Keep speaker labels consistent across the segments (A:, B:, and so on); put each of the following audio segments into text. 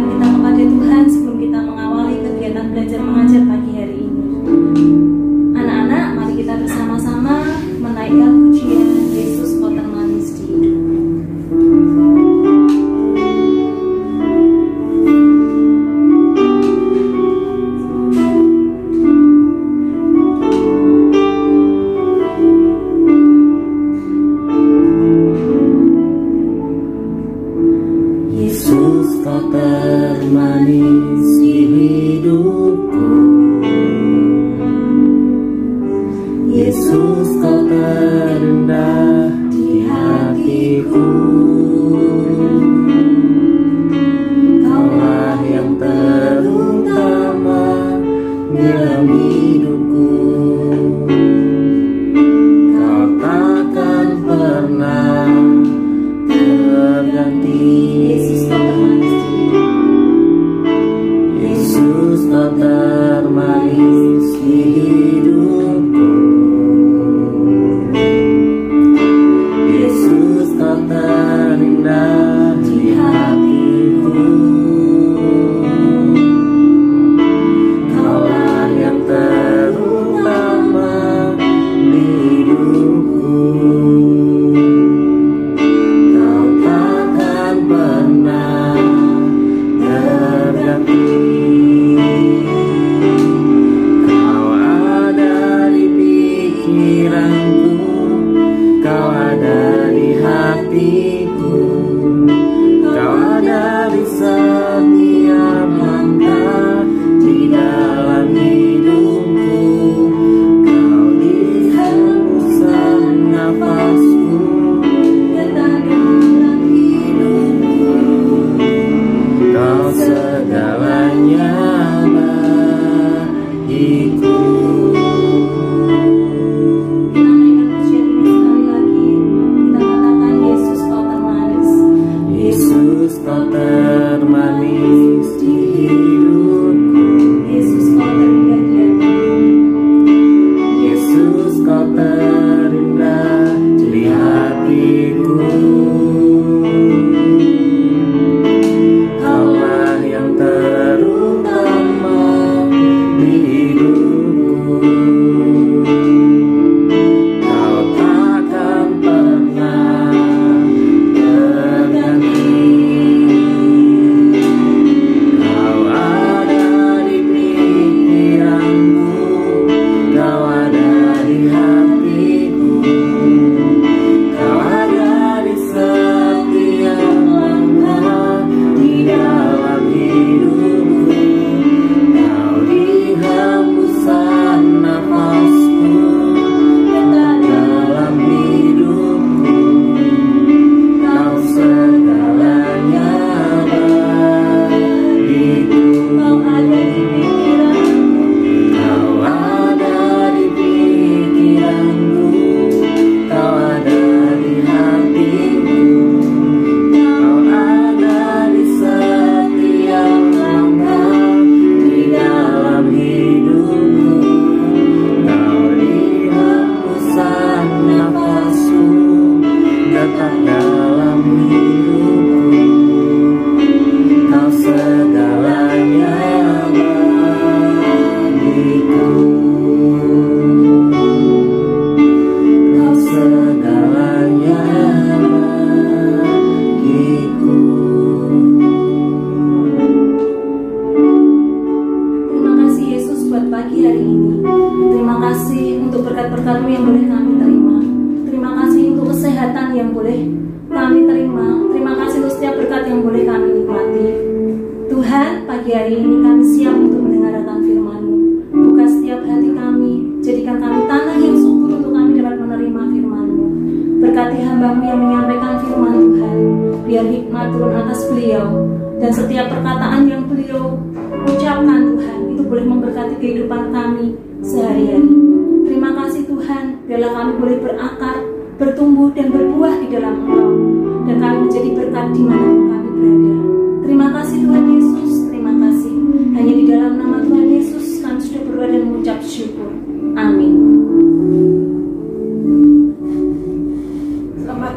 A: kehadiran kita kepada Tuhan sebelum kita mengawali kegiatan belajar mengajar pagi hari ini. Anak-anak, mari kita bersama-sama menaikkan pujian Yesus Kau termanis di hidup.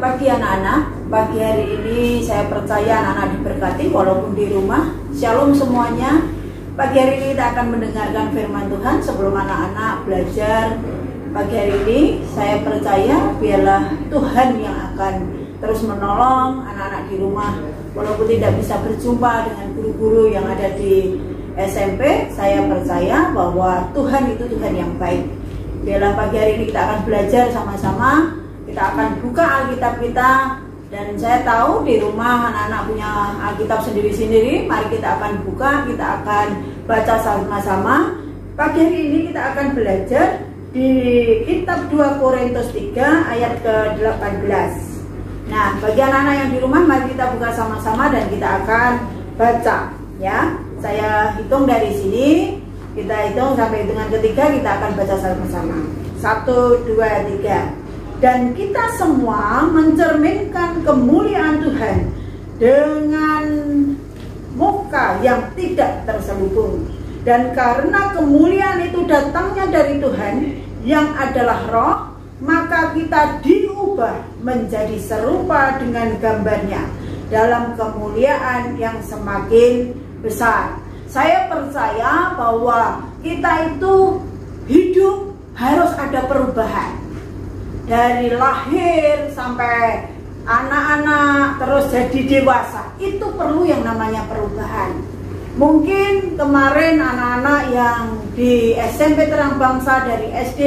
B: Pagi anak-anak, pagi hari ini saya percaya anak-anak diberkati walaupun di rumah Shalom semuanya. Pagi hari ini kita akan mendengarkan firman Tuhan. Sebelum anak-anak belajar pagi hari ini, saya percaya biarlah Tuhan yang akan terus menolong anak-anak di rumah. Walaupun tidak bisa berjumpa dengan guru-guru yang ada di SMP, saya percaya bahwa Tuhan itu Tuhan yang baik. Biarlah pagi hari ini kita akan belajar sama-sama. Kita akan buka Alkitab kita. Dan saya tahu di rumah anak-anak punya Alkitab sendiri-sendiri. Mari kita akan buka, kita akan baca sama-sama. Pagi hari ini kita akan belajar di kitab 2 Korintus 3 ayat ke-18. Nah, bagi anak-anak yang di rumah, mari kita buka sama-sama dan kita akan baca, ya. Saya hitung dari sini, kita hitung sampai hitungan ketiga, kita akan baca sama-sama. 1, 2, 3. Dan kita semua mencerminkan kemuliaan Tuhan dengan muka yang tidak terselubung. Dan karena kemuliaan itu datangnya dari Tuhan yang adalah Roh, maka kita diubah menjadi serupa dengan gambarnya dalam kemuliaan yang semakin besar. Saya percaya bahwa kita itu hidup harus ada perubahan. Dari lahir sampai anak-anak terus jadi dewasa, itu perlu yang namanya perubahan. Mungkin kemarin anak-anak yang di SMP Terang Bangsa dari SD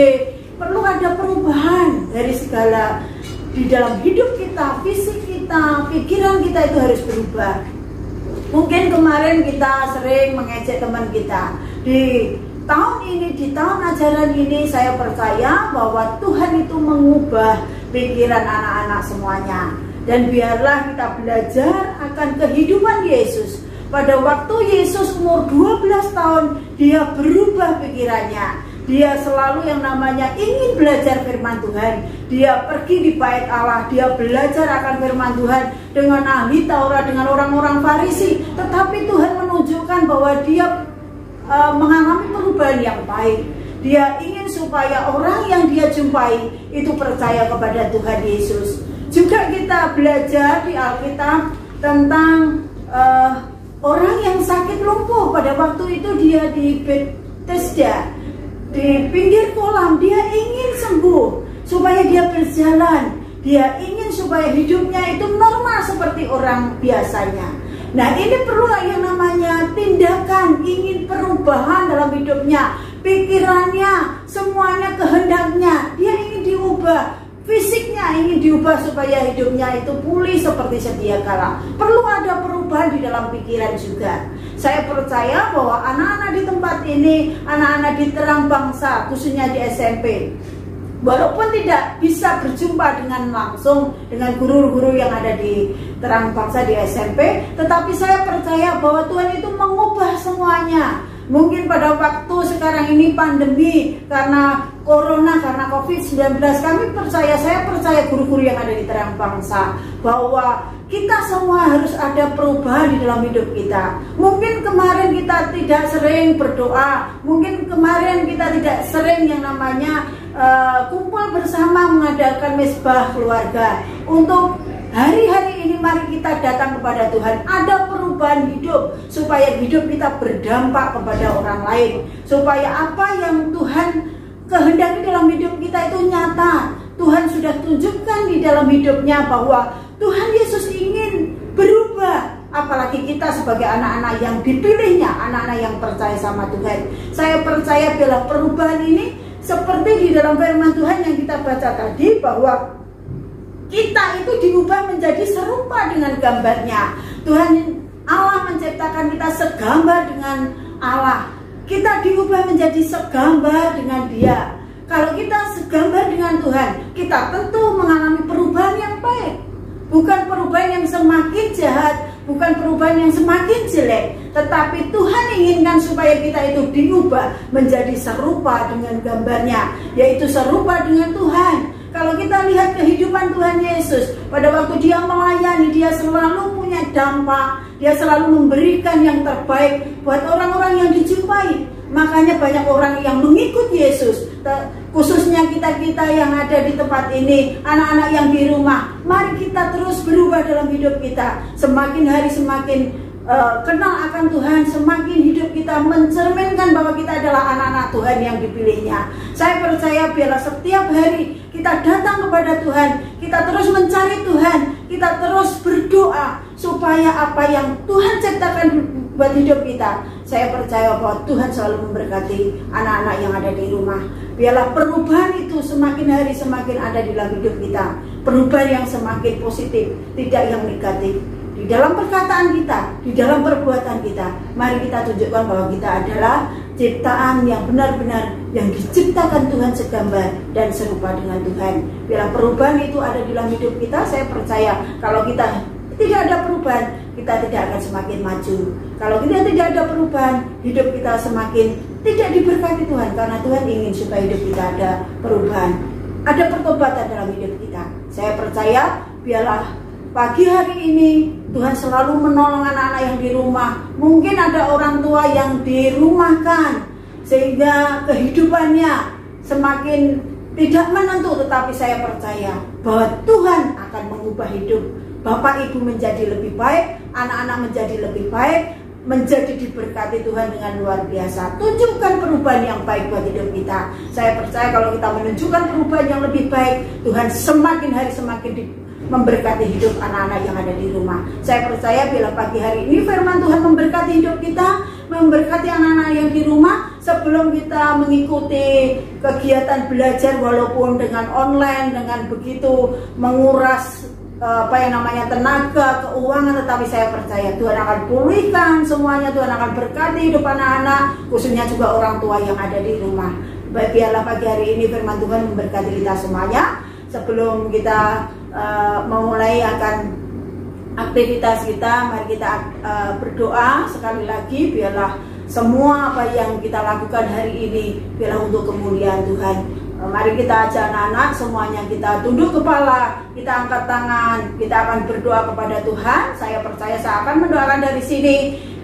B: perlu ada perubahan dari segala di dalam hidup kita, fisik kita, pikiran kita itu harus berubah. Mungkin kemarin kita sering mengejek teman kita. Di tahun ini, di tahun ajaran ini, saya percaya bahwa Tuhan itu mengubah pikiran anak-anak semuanya. Dan biarlah kita belajar akan kehidupan Yesus. Pada waktu Yesus umur 12 tahun, dia berubah pikirannya. Dia selalu yang namanya ingin belajar firman Tuhan. Dia pergi di bait Allah, dia belajar akan firman Tuhan dengan ahli Taurat, dengan orang-orang Farisi. Tetapi Tuhan menunjukkan bahwa dia mengalami perubahan yang baik. Dia ingin supaya orang yang dia jumpai itu percaya kepada Tuhan Yesus. Juga kita belajar di Alkitab tentang orang yang sakit lumpuh. Pada waktu itu dia di Bethesda, di pinggir kolam. Dia ingin sembuh supaya dia berjalan. Dia ingin supaya hidupnya itu normal seperti orang biasanya. Nah, ini perlu yang namanya tindakan, ingin perubahan dalam hidupnya, pikirannya, semuanya kehendaknya, dia ingin diubah, fisiknya ingin diubah supaya hidupnya itu pulih seperti sedia kala. Perlu ada perubahan di dalam pikiran juga. Saya percaya bahwa anak-anak di tempat ini, anak-anak di Terang Bangsa, khususnya di SMP, walaupun tidak bisa berjumpa dengan langsung dengan guru-guru yang ada di Terang Bangsa di SMP, tetapi saya percaya bahwa Tuhan itu mengubah semuanya. Mungkin pada waktu sekarang ini pandemi karena Corona, karena COVID-19, saya percaya guru-guru yang ada di Terang Bangsa bahwa kita semua harus ada perubahan di dalam hidup kita. Mungkin kemarin kita tidak sering berdoa, mungkin kemarin kita tidak sering yang namanya kumpul bersama mengadakan mezbah keluarga. Untuk hari-hari ini mari kita datang kepada Tuhan, ada perubahan hidup supaya hidup kita berdampak kepada orang lain, supaya apa yang Tuhan kehendaki dalam hidup kita itu nyata. Tuhan sudah tunjukkan di dalam hidupnya bahwa Tuhan Yesus ingin berubah. Apalagi kita sebagai anak-anak yang dipilihnya, anak-anak yang percaya sama Tuhan. Saya percaya bila perubahan ini seperti di dalam firman Tuhan yang kita baca tadi, bahwa kita itu diubah menjadi serupa dengan gambarnya. Tuhan Allah menciptakan kita segambar dengan Allah. Kita diubah menjadi segambar dengan Dia. Kalau kita segambar dengan Tuhan, kita tentu mengalami perubahan yang baik. Bukan perubahan yang semakin jahat, bukan perubahan yang semakin jelek, tetapi Tuhan inginkan supaya kita itu diubah menjadi serupa dengan gambarnya, yaitu serupa dengan Tuhan. Kalau kita lihat kehidupan Tuhan Yesus, pada waktu dia melayani, dia selalu punya dampak, dia selalu memberikan yang terbaik buat orang-orang yang dijumpai. Makanya banyak orang yang mengikut Yesus, khususnya kita-kita yang ada di tempat ini, anak-anak yang di rumah. Mari kita terus berubah dalam hidup kita. Semakin hari semakin kenal akan Tuhan, semakin hidup kita mencerminkan bahwa kita adalah anak-anak Tuhan yang dipilihnya. Saya percaya biarlah setiap hari kita datang kepada Tuhan, kita terus mencari Tuhan, kita terus berdoa supaya apa yang Tuhan ciptakan buat hidup kita. Saya percaya bahwa Tuhan selalu memberkati anak-anak yang ada di rumah. Biarlah perubahan itu semakin hari semakin ada di dalam hidup kita, perubahan yang semakin positif, tidak yang negatif. Di dalam perkataan kita, di dalam perbuatan kita, mari kita tunjukkan bahwa kita adalah ciptaan yang benar-benar yang diciptakan Tuhan segambar dan serupa dengan Tuhan. Bila perubahan itu ada di dalam hidup kita, saya percaya kalau kita tidak ada perubahan, kita tidak akan semakin maju. Kalau kita tidak ada perubahan, hidup kita semakin tidak diberkati Tuhan, karena Tuhan ingin supaya hidup kita ada perubahan, ada pertobatan dalam hidup kita. Saya percaya biarlah pagi hari ini Tuhan selalu menolong anak-anak yang di rumah. Mungkin ada orang tua yang dirumahkan sehingga kehidupannya semakin tidak menentu, tetapi saya percaya bahwa Tuhan akan mengubah hidup Bapak Ibu menjadi lebih baik, anak-anak menjadi lebih baik, menjadi diberkati Tuhan dengan luar biasa. Tunjukkan perubahan yang baik buat hidup kita. Saya percaya kalau kita menunjukkan perubahan yang lebih baik, Tuhan semakin hari semakin memberkati hidup anak-anak yang ada di rumah. Saya percaya bila pagi hari ini firman Tuhan memberkati hidup kita, memberkati anak-anak yang di rumah. Sebelum kita mengikuti kegiatan belajar walaupun dengan online, dengan begitu menguras tenaga, keuangan, tetapi saya percaya Tuhan akan pulihkan semuanya. Tuhan akan berkati hidup anak-anak, khususnya juga orang tua yang ada di rumah. Biarlah pagi hari ini firman Tuhan memberkati kita semuanya. Sebelum kita memulai akan aktivitas kita, mari kita berdoa sekali lagi. Biarlah semua apa yang kita lakukan hari ini biarlah untuk kemuliaan Tuhan. Mari kita ajak anak-anak semuanya, kita tunduk kepala, kita angkat tangan, kita akan berdoa kepada Tuhan. Saya percaya saya akan mendoakan dari sini,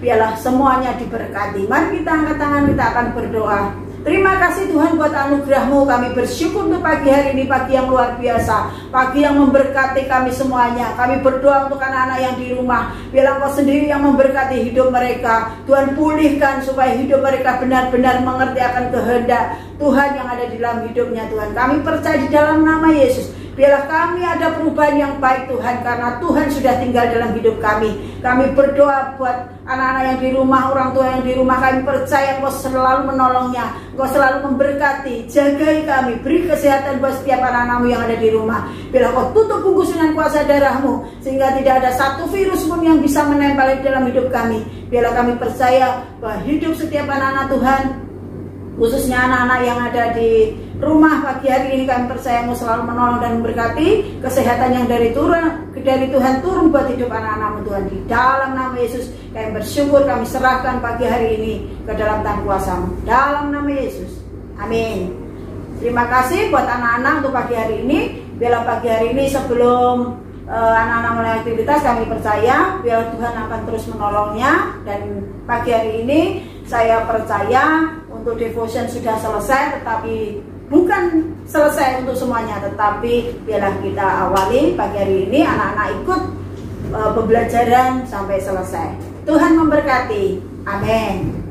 B: biarlah semuanya diberkati. Mari kita angkat tangan, kita akan berdoa. Terima kasih Tuhan buat anugerah-Mu. Kami bersyukur untuk pagi hari ini, pagi yang luar biasa, pagi yang memberkati kami semuanya. Kami berdoa untuk anak-anak yang di rumah, biarlah Engkau sendiri yang memberkati hidup mereka. Tuhan pulihkan supaya hidup mereka benar-benar mengerti akan kehendak Tuhan yang ada di dalam hidupnya. Tuhan, kami percaya di dalam nama Yesus, biarlah kami ada perubahan yang baik Tuhan, karena Tuhan sudah tinggal dalam hidup kami. Kami berdoa buat anak-anak yang di rumah, orang tua yang di rumah. Kami percaya Engkau selalu menolongnya, Engkau selalu memberkati, jagai kami, beri kesehatan buat setiap anak-anak-Mu yang ada di rumah. Biarlah Engkau tutup bungkus dengan kuasa darah-Mu, sehingga tidak ada satu virus pun yang bisa menempel di dalam hidup kami. Biarlah kami percaya bahwa hidup setiap anak-anak Tuhan, khususnya anak-anak yang ada di rumah pagi hari ini, kami percaya Engkau selalu menolong dan memberkati kesehatan yang dari Tuhan turun buat hidup anak-anak-Mu Tuhan. Di dalam nama Yesus kami bersyukur, kami serahkan pagi hari ini ke dalam tangan kuasa-Mu, dalam nama Yesus, amin. Terima kasih buat anak-anak untuk pagi hari ini. Biarlah pagi hari ini sebelum anak-anak mulai aktivitas, kami percaya biar Tuhan akan terus menolongnya. Dan pagi hari ini saya percaya untuk devotion sudah selesai, tetapi bukan selesai untuk semuanya, tetapi biarlah kita awali pagi hari ini, anak-anak ikut pembelajaran sampai selesai. Tuhan memberkati, amin.